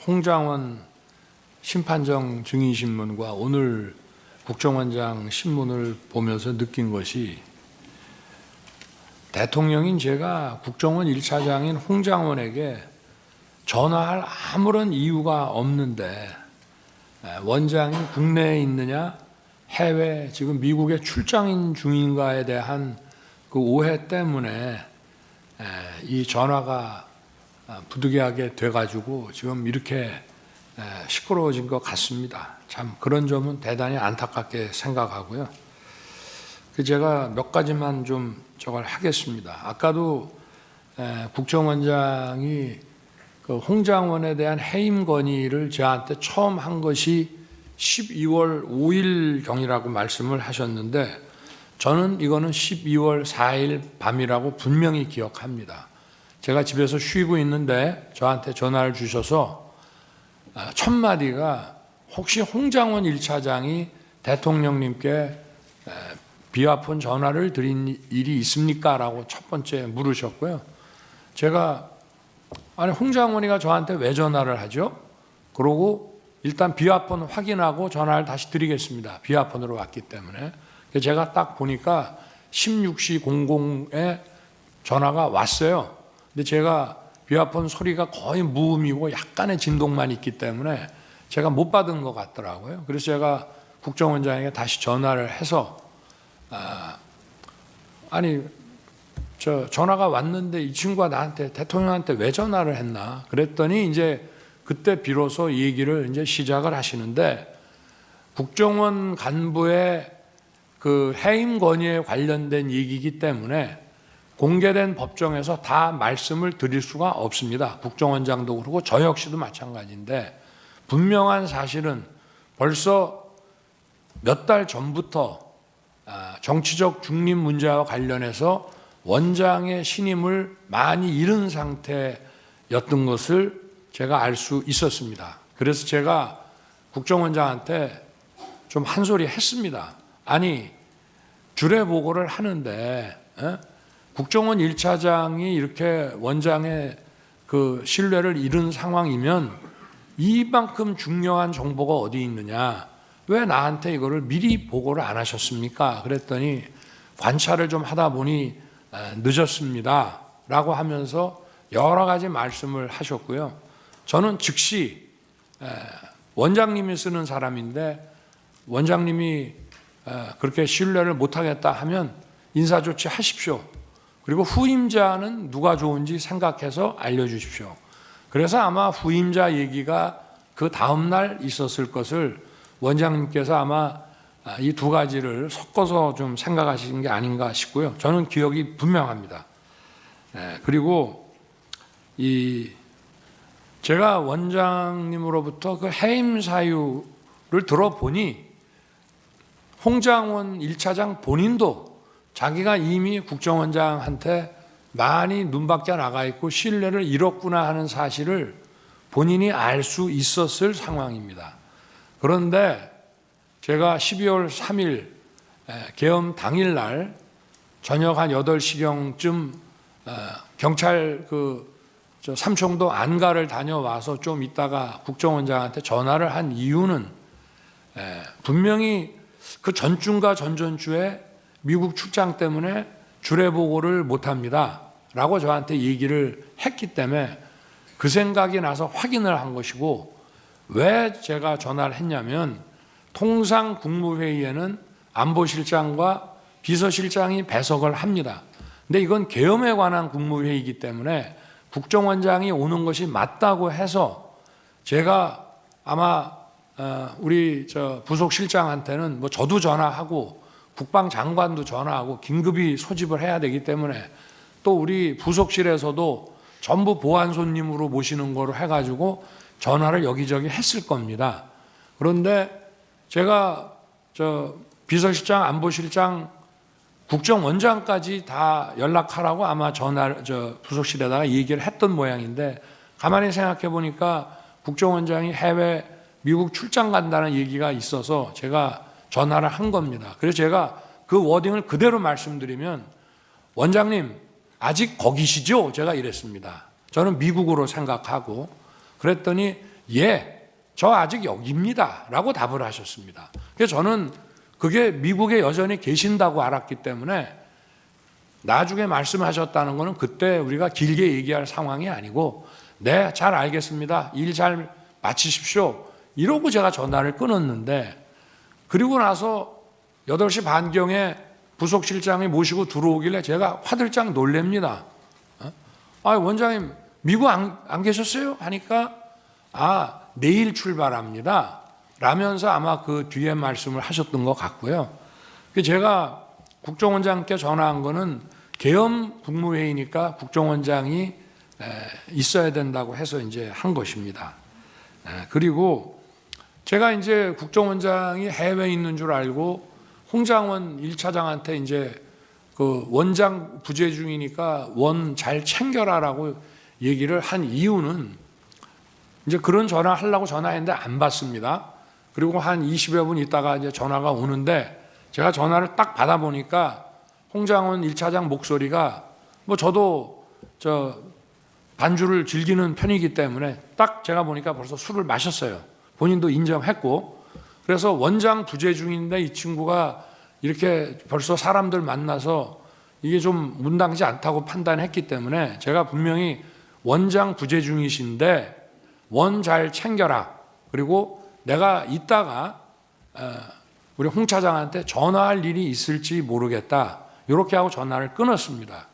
홍장원 심판정 증인신문과 오늘 국정원장 신문을 보면서 느낀 것이, 대통령인 제가 국정원 1차장인 홍장원에게 전화할 아무런 이유가 없는데 원장이 국내에 있느냐 해외 지금 미국에 출장 중인가에 대한 그 오해 때문에 이 전화가 부득이하게 돼가지고 지금 이렇게 시끄러워진 것 같습니다. 참 그런 점은 대단히 안타깝게 생각하고요. 제가 몇 가지만 좀 저걸 하겠습니다. 아까도 국정원장이 그 홍장원에 대한 해임 건의를 저한테 처음 한 것이 12월 5일경이라고 말씀을 하셨는데, 저는 이거는 12월 4일 밤이라고 분명히 기억합니다. 제가 집에서 쉬고 있는데 저한테 전화를 주셔서 첫 마디가 혹시 홍장원 1차장이 대통령님께 비화폰 전화를 드린 일이 있습니까? 라고 첫 번째 물으셨고요. 제가 아니 홍장원이가 저한테 왜 전화를 하죠? 그러고 일단 비화폰 확인하고 전화를 다시 드리겠습니다. 비화폰으로 왔기 때문에. 제가 딱 보니까 16시 00에 전화가 왔어요. 근데 제가 비화폰 소리가 거의 무음이고 약간의 진동만 있기 때문에 제가 못 받은 것 같더라고요. 그래서 제가 국정원장에게 다시 전화를 해서 아니 저 전화가 왔는데 이 친구가 나한테 대통령한테 왜 전화를 했나 그랬더니 이제 그때 비로소 이 얘기를 이제 시작을 하시는데, 국정원 간부의 그 해임 건의에 관련된 얘기이기 때문에 공개된 법정에서 다 말씀을 드릴 수가 없습니다. 국정원장도 그렇고 저 역시도 마찬가지인데, 분명한 사실은 벌써 몇 달 전부터 정치적 중립 문제와 관련해서 원장의 신임을 많이 잃은 상태였던 것을 제가 알 수 있었습니다. 그래서 제가 국정원장한테 좀 한 소리 했습니다. 아니 주례 보고를 하는데 국정원 1차장이 이렇게 원장의 그 신뢰를 잃은 상황이면 이만큼 중요한 정보가 어디 있느냐, 왜 나한테 이거를 미리 보고를 안 하셨습니까? 그랬더니 관찰을 좀 하다 보니 늦었습니다 라고 하면서 여러 가지 말씀을 하셨고요. 저는 즉시 원장님이 쓰는 사람인데 원장님이 그렇게 신뢰를 못하겠다 하면 인사조치 하십시오. 그리고 후임자는 누가 좋은지 생각해서 알려주십시오. 그래서 아마 후임자 얘기가 그 다음날 있었을 것을 원장님께서 아마 이 두 가지를 섞어서 좀 생각하시는 게 아닌가 싶고요. 저는 기억이 분명합니다. 그리고 제가 원장님으로부터 그 해임 사유를 들어보니 홍장원 1차장 본인도 자기가 이미 국정원장한테 많이 눈밖에 나가 있고 신뢰를 잃었구나 하는 사실을 본인이 알 수 있었을 상황입니다. 그런데 제가 12월 3일 계엄 당일날 저녁 한 8시경쯤 경찰 삼청도 안가를 다녀와서 좀 있다가 국정원장한테 전화를 한 이유는 분명히 그 전주인가 전전주에 미국 출장 때문에 주례 보고를 못합니다 라고 저한테 얘기를 했기 때문에 그 생각이 나서 확인을 한 것이고, 왜 제가 전화를 했냐면 통상 국무회의에는 안보실장과 비서실장이 배석을 합니다. 근데 이건 계엄에 관한 국무회의이기 때문에 국정원장이 오는 것이 맞다고 해서 제가 아마 우리 부속실장한테는 뭐 저도 전화하고 국방장관도 전화하고 긴급히 소집을 해야 되기 때문에 또 우리 부속실에서도 전부 보안 손님으로 모시는 거로 해가지고 전화를 여기저기 했을 겁니다. 그런데 제가 비서실장, 안보실장, 국정원장까지 다 연락하라고 아마 부속실에다가 얘기를 했던 모양인데, 가만히 생각해 보니까 국정원장이 해외 미국 출장 간다는 얘기가 있어서 제가 전화를 한 겁니다. 그래서 제가 그 워딩을 그대로 말씀드리면, 원장님 아직 거기시죠? 제가 이랬습니다. 저는 미국으로 생각하고. 그랬더니 예, 저 아직 여기입니다 라고 답을 하셨습니다. 그래서 저는 그게 미국에 여전히 계신다고 알았기 때문에 나중에 말씀하셨다는 것은 그때 우리가 길게 얘기할 상황이 아니고 네, 잘 알겠습니다. 일 잘 마치십시오. 이러고 제가 전화를 끊었는데, 그리고 나서 8시 반경에 부속실장이 모시고 들어오길래 제가 화들짝 놀랍니다. 원장님 미국 안 계셨어요? 하니까 내일 출발합니다 라면서 아마 그 뒤에 말씀을 하셨던 것 같고요. 제가 국정원장께 전화한 거는 계엄 국무회의니까 국정원장이 있어야 된다고 해서 이제 한 것입니다. 그리고 제가 이제 국정원장이 해외에 있는 줄 알고 홍장원 1차장한테 이제 그 원장 부재 중이니까 원 잘 챙겨라라고 얘기를 한 이유는 이제 그런 전화 하려고 전화했는데 안 받습니다. 그리고 한 20여 분 있다가 이제 전화가 오는데 제가 전화를 딱 받아보니까 홍장원 1차장 목소리가 뭐 저도 반주를 즐기는 편이기 때문에 딱 제가 보니까 벌써 술을 마셨어요. 본인도 인정했고. 그래서 원장 부재 중인데 이 친구가 이렇게 벌써 사람들 만나서 이게 좀 문당지 않다고 판단했기 때문에 제가 분명히 원장 부재 중이신데 원 잘 챙겨라. 그리고 내가 이따가 우리 홍 차장한테 전화할 일이 있을지 모르겠다. 이렇게 하고 전화를 끊었습니다.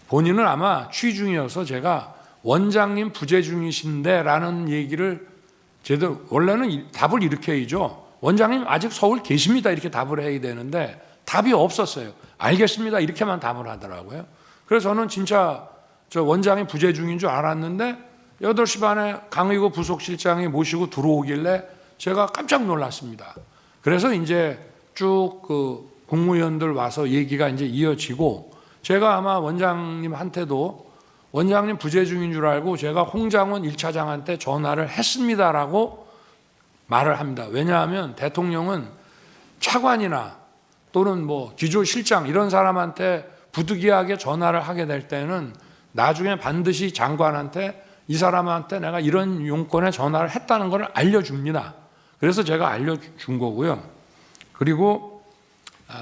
본인은 아마 취 중이어서 제가 원장님 부재 중이신데 라는 얘기를 제대로, 원래는 답을 이렇게 해야죠. 원장님 아직 서울 계십니다 이렇게 답을 해야 되는데 답이 없었어요. 알겠습니다 이렇게만 답을 하더라고요. 그래서 저는 진짜 저 원장이 부재 중인 줄 알았는데 8시 반에 강의구 부속실장이 모시고 들어오길래 제가 깜짝 놀랐습니다. 그래서 이제 쭉 그 국무위원들 와서 얘기가 이제 이어지고, 제가 아마 원장님한테도 원장님 부재 중인 줄 알고 제가 홍장원 1차장한테 전화를 했습니다라고 말을 합니다. 왜냐하면 대통령은 차관이나 또는 뭐 기조실장 이런 사람한테 부득이하게 전화를 하게 될 때는 나중에 반드시 장관한테 이 사람한테 내가 이런 용건에 전화를 했다는 걸 알려줍니다. 그래서 제가 알려준 거고요. 그리고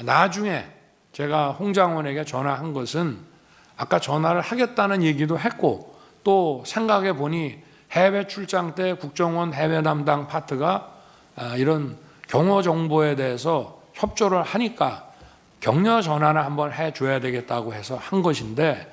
나중에 제가 홍장원에게 전화한 것은 아까 전화를 하겠다는 얘기도 했고, 또 생각해 보니 해외 출장 때 국정원 해외 담당 파트가 이런 경호 정보에 대해서 협조를 하니까 격려 전화를 한번 해줘야 되겠다고 해서 한 것인데,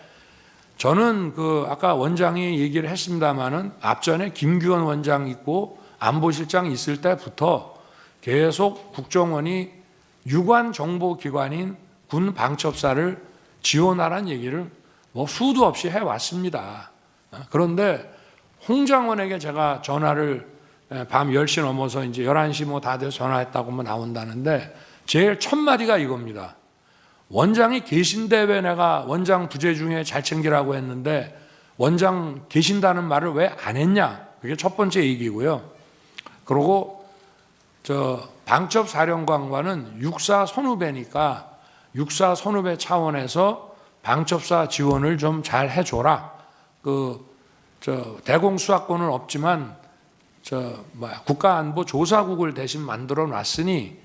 저는 그 아까 원장이 얘기를 했습니다마는 앞전에 김규원 원장 있고 안보실장 있을 때부터 계속 국정원이 유관 정보기관인 군 방첩사를 지원하라는 얘기를 뭐 수도 없이 해왔습니다. 그런데 홍장원에게 제가 전화를 밤 10시 넘어서 이제 11시 뭐 다 돼서 전화했다고 뭐 나온다는데 제일 첫 마디가 이겁니다. 원장이 계신데 왜 내가 원장 부재 중에 잘 챙기라고 했는데 원장 계신다는 말을 왜 안 했냐? 그게 첫 번째 얘기고요. 그리고 저 방첩사령관과는 육사 선후배니까 육사 선후배 차원에서 방첩사 지원을 좀 잘 해줘라. 대공수사권은 없지만 국가안보조사국을 대신 만들어 놨으니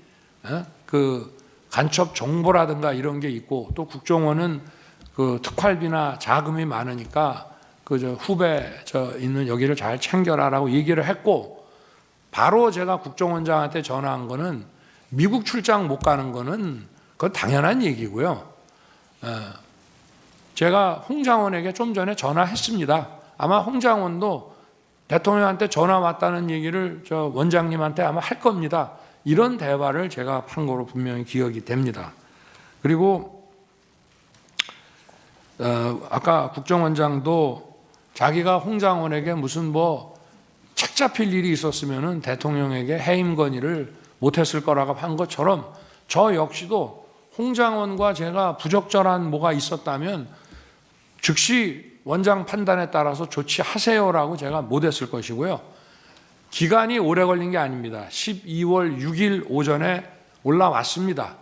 그 간첩 정보라든가 이런 게 있고, 또 국정원은 그 특활비나 자금이 많으니까 후배 있는 여기를 잘 챙겨라라고 얘기를 했고, 바로 제가 국정원장한테 전화한 거는 미국 출장 못 가는 거는 그건 당연한 얘기고요. 제가 홍장원에게 좀 전에 전화했습니다. 아마 홍장원도 대통령한테 전화 왔다는 얘기를 저 원장님한테 아마 할 겁니다. 이런 대화를 제가 한 거로 분명히 기억이 됩니다. 그리고 아까 국정원장도 자기가 홍장원에게 무슨 뭐 책 잡힐 일이 있었으면은 대통령에게 해임 건의를 못했을 거라고 한 것처럼 저 역시도 홍장원과 제가 부적절한 뭐가 있었다면 즉시 원장 판단에 따라서 조치하세요라고 제가 못했을 것이고요. 기간이 오래 걸린 게 아닙니다. 12월 6일 오전에 올라왔습니다.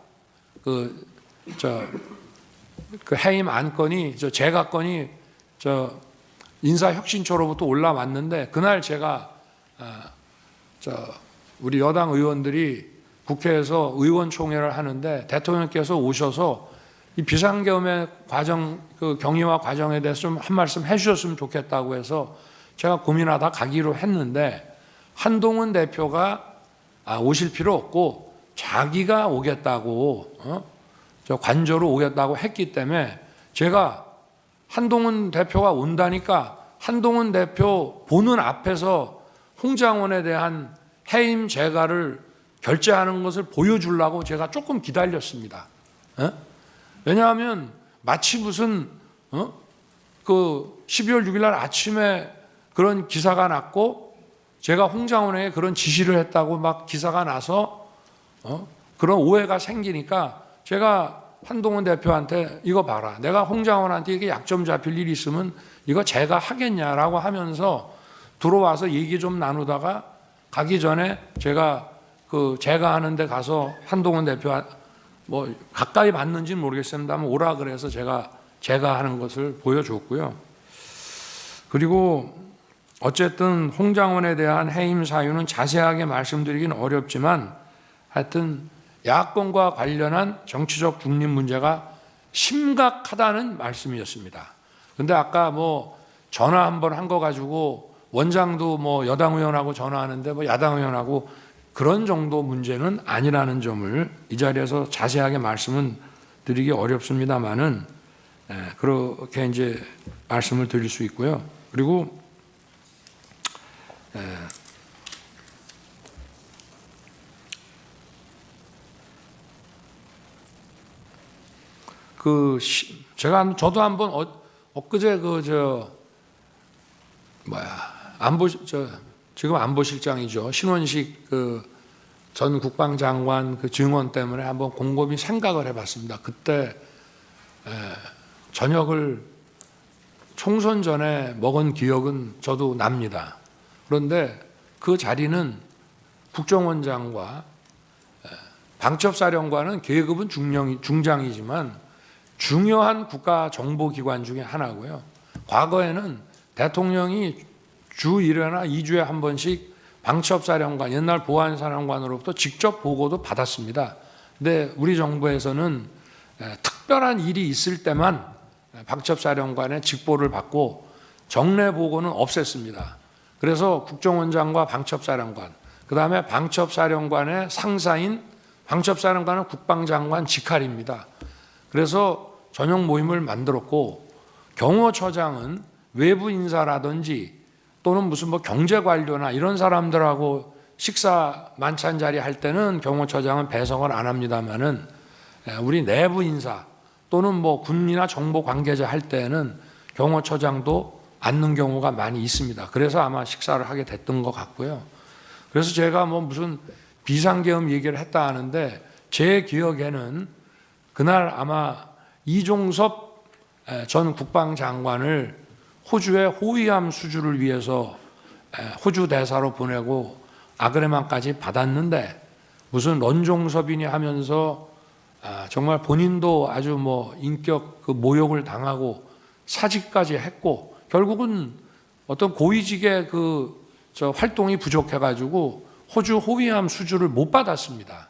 그 해임 안건이 제가 건이 인사혁신처로부터 올라왔는데 그날 제가 우리 여당 의원들이 국회에서 의원총회를 하는데 대통령께서 오셔서 이 비상계엄의 과정, 그 경위와 과정에 대해서 좀 한 말씀 해주셨으면 좋겠다고 해서 제가 고민하다 가기로 했는데 한동훈 대표가 오실 필요 없고 자기가 오겠다고 저 관저로 오겠다고 했기 때문에 제가 한동훈 대표가 온다니까 한동훈 대표 보는 앞에서 홍장원에 대한 해임 재가를 결재하는 것을 보여주려고 제가 조금 기다렸습니다. 왜냐하면 마치 무슨 그 12월 6일 날 아침에 그런 기사가 났고 제가 홍장원에게 그런 지시를 했다고 막 기사가 나서 그런 오해가 생기니까 제가 한동훈 대표한테 이거 봐라. 내가 홍장원한테 이게 약점 잡힐 일이 있으면 이거 제가 하겠냐라고 하면서 들어와서 얘기 좀 나누다가 가기 전에 제가 제가 하는 데 가서 한동훈 대표 뭐 가까이 봤는지는 모르겠습니다만 오라 그래서 제가 하는 것을 보여줬고요. 그리고 어쨌든 홍장원에 대한 해임 사유는 자세하게 말씀드리긴 어렵지만 하여튼 야권과 관련한 정치적 중립 문제가 심각하다는 말씀이었습니다. 그런데 아까 뭐 전화 한 번 한 거 가지고 원장도 뭐 여당 의원하고 전화하는데 뭐 야당 의원하고 그런 정도 문제는 아니라는 점을 이 자리에서 자세하게 말씀은 드리기 어렵습니다만은 그렇게 이제 말씀을 드릴 수 있고요. 그리고 저도 한번 엊그제 지금 안보실장이죠. 신원식 전 국방장관 증언 때문에 한번 곰곰이 생각을 해봤습니다. 그때 저녁을 총선 전에 먹은 기억은 저도 납니다. 그런데 그 자리는 국정원장과 방첩사령관은 계급은 중장이지만 중요한 국가정보기관 중에 하나고요. 과거에는 대통령이 주 1회나 2주에 한 번씩 방첩사령관, 옛날 보안사령관으로부터 직접 보고도 받았습니다. 근데 우리 정부에서는 특별한 일이 있을 때만 방첩사령관의 직보를 받고 정례 보고는 없앴습니다. 그래서 국정원장과 방첩사령관, 그 다음에 방첩사령관의 상사인 방첩사령관은 국방장관 직할입니다. 그래서 전용 모임을 만들었고 경호처장은 외부 인사라든지 또는 무슨 뭐 경제관료나 이런 사람들하고 식사 만찬 자리 할 때는 경호처장은 배석을 안 합니다만은 우리 내부 인사 또는 뭐 군이나 정보 관계자 할 때는 경호처장도 앉는 경우가 많이 있습니다. 그래서 아마 식사를 하게 됐던 것 같고요. 그래서 제가 뭐 무슨 비상계엄 얘기를 했다 하는데 제 기억에는 그날 아마 이종섭 전 국방장관을 호주의 호위함 수주를 위해서 호주 대사로 보내고 아그레만까지 받았는데 무슨 런종섭이니 하면서 정말 본인도 아주 뭐 인격 모욕을 당하고 사직까지 했고 결국은 어떤 고위직의 활동이 부족해가지고 호주 호위함 수주를 못 받았습니다.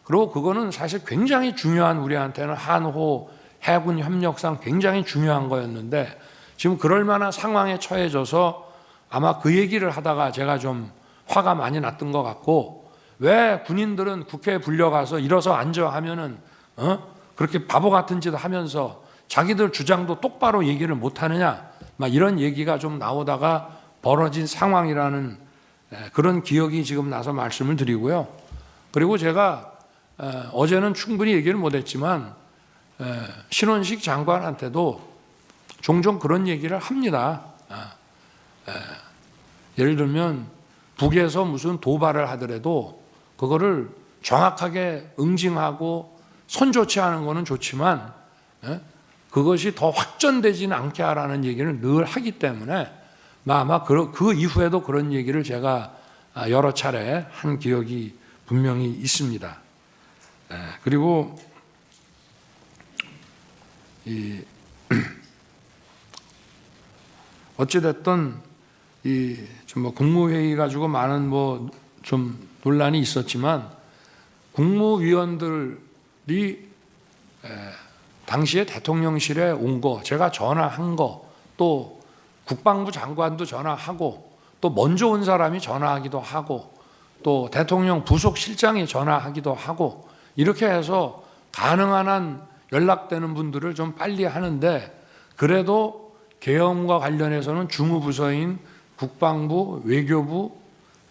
그리고 그거는 사실 굉장히 중요한 우리한테는 한호 해군 협력상 굉장히 중요한 거였는데 지금 그럴 만한 상황에 처해져서 아마 그 얘기를 하다가 제가 좀 화가 많이 났던 것 같고 왜 군인들은 국회에 불려가서 일어서 앉아 하면은 그렇게 바보 같은 짓을 하면서 자기들 주장도 똑바로 얘기를 못 하느냐 막 이런 얘기가 좀 나오다가 벌어진 상황이라는 그런 기억이 지금 나서 말씀을 드리고요. 그리고 제가 어제는 충분히 얘기를 못했지만 신원식 장관한테도 종종 그런 얘기를 합니다. 예를 들면 북에서 무슨 도발을 하더라도 그거를 정확하게 응징하고 손조치 하는 거는 좋지만 그것이 더 확전되지는 않게 하라는 얘기를 늘 하기 때문에 아마 그 이후에도 그런 얘기를 제가 여러 차례 한 기억이 분명히 있습니다. 그리고 어찌 됐든 이 좀 뭐 국무회의 가지고 많은 뭐 좀 논란이 있었지만 국무위원들이 당시에 대통령실에 온 거, 제가 전화한 거, 또 국방부 장관도 전화하고, 또 먼저 온 사람이 전화하기도 하고, 또 대통령 부속실장이 전화하기도 하고, 이렇게 해서 가능한 한 연락되는 분들을 좀 빨리 하는데, 그래도 계엄과 관련해서는 주무부서인 국방부, 외교부,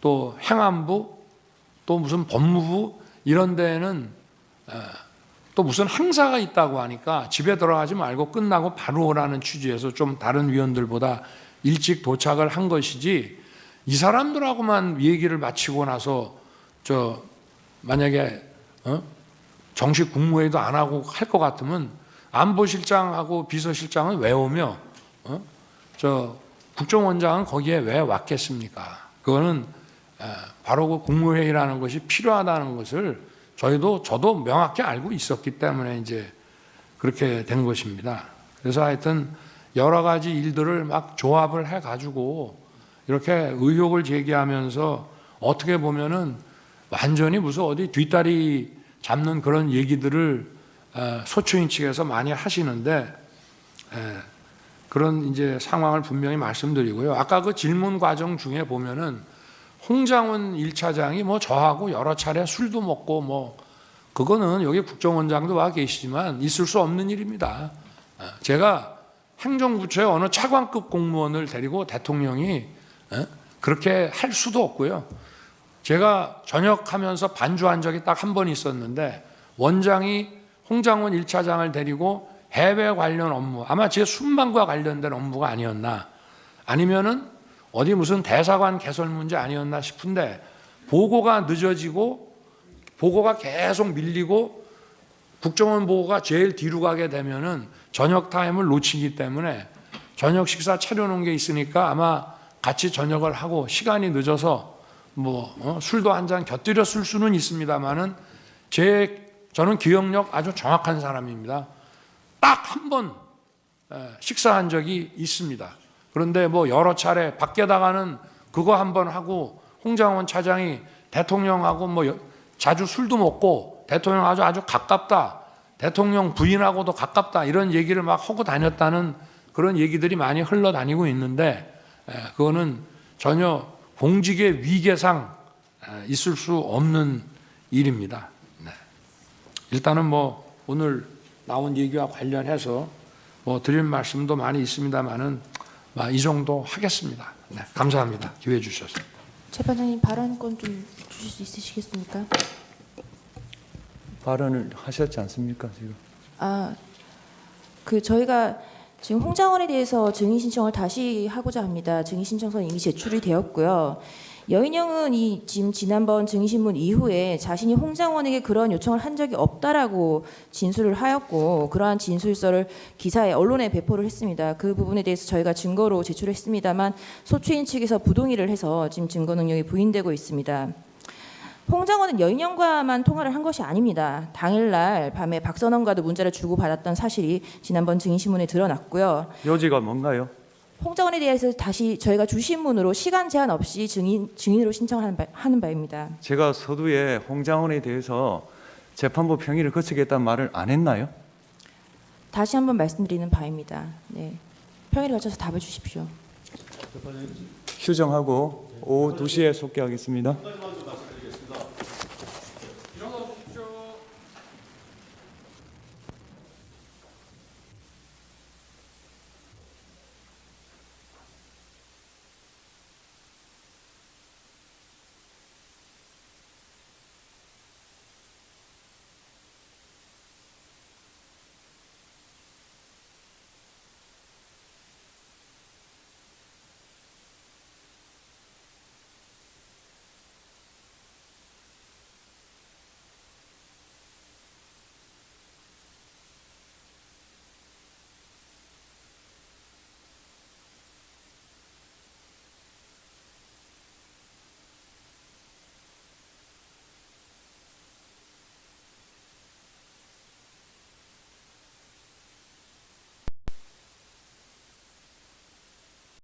또 행안부, 또 무슨 법무부 이런 데에는 또 무슨 행사가 있다고 하니까 집에 들어가지 말고 끝나고 바로 오라는 취지에서 좀 다른 위원들보다 일찍 도착을 한 것이지, 이 사람들하고만 얘기를 마치고 나서 만약에 정식 국무회의도 안 하고 할 것 같으면 안보실장하고 비서실장은 왜 오며 국정원장은 거기에 왜 왔겠습니까? 그거는 바로 그 국무회의라는 것이 필요하다는 것을 저도 명확히 알고 있었기 때문에 이제 그렇게 된 것입니다. 그래서 하여튼 여러 가지 일들을 막 조합을 해가지고 이렇게 의혹을 제기하면서 어떻게 보면은 완전히 무슨 어디 뒷다리 잡는 그런 얘기들을 소추인 측에서 많이 하시는데, 그런 이제 상황을 분명히 말씀드리고요. 아까 그 질문 과정 중에 보면은 홍장훈 1차장이 뭐 저하고 여러 차례 술도 먹고 뭐, 그거는 여기 국정원장도 와 계시지만 있을 수 없는 일입니다. 제가 행정부처의 어느 차관급 공무원을 데리고 대통령이 그렇게 할 수도 없고요. 제가 전역하면서 반주한 적이 딱 한 번 있었는데, 원장이 홍장훈 1차장을 데리고 해외 관련 업무, 아마 제 순방과 관련된 업무가 아니었나, 아니면은 어디 무슨 대사관 개설 문제 아니었나 싶은데, 보고가 늦어지고 보고가 계속 밀리고 국정원 보고가 제일 뒤로 가게 되면은 저녁 타임을 놓치기 때문에 저녁 식사 차려놓은 게 있으니까 아마 같이 저녁을 하고 시간이 늦어서 술도 한 잔 곁들여 쓸 수는 있습니다만은 저는 기억력 아주 정확한 사람입니다. 딱 한 번 식사한 적이 있습니다. 그런데 뭐 여러 차례 밖에다가는 그거 한 번 하고, 홍장원 차장이 대통령하고 뭐 자주 술도 먹고 대통령 아주 가깝다, 대통령 부인하고도 가깝다, 이런 얘기를 막 하고 다녔다는 그런 얘기들이 많이 흘러다니고 있는데, 그거는 전혀 공직의 위계상 있을 수 없는 일입니다. 네. 일단은 뭐 오늘 나온 얘기와 관련해서 뭐 드릴 말씀도 많이 있습니다만은 이 정도 하겠습니다. 네, 감사합니다. 기회 주셔서. 재판장님, 발언권 좀 주실 수 있으시겠습니까? 발언을 하셨지 않습니까, 지금? 저희가 지금 홍장원에 대해서 증인 신청을 다시 하고자 합니다. 증인 신청서는 이미 제출이 되었고요. 여인영은 지금 지난번 증인신문 이후에 자신이 홍장원에게 그런 요청을 한 적이 없다라고 진술을 하였고, 그러한 진술서를 기사에 언론에 배포를 했습니다. 그 부분에 대해서 저희가 증거로 제출했습니다만 소추인 측에서 부동의를 해서 지금 증거 능력이 부인되고 있습니다. 홍장원은 여인영과만 통화를 한 것이 아닙니다. 당일날 밤에 박선원과도 문자를 주고받았던 사실이 지난번 증인신문에 드러났고요. 요지가 뭔가요? 홍장원에 대해서 다시 저희가 주신문으로 시간 제한 없이 증인으로 신청하는 바입니다. 제가 서두에 홍장원에 대해서 재판부 평의를 거치겠다는 말을 안 했나요? 다시 한번 말씀드리는 바입니다. 네, 평의를 거쳐서 답을 주십시오. 휴정하고 오후 2시에 속개하겠습니다.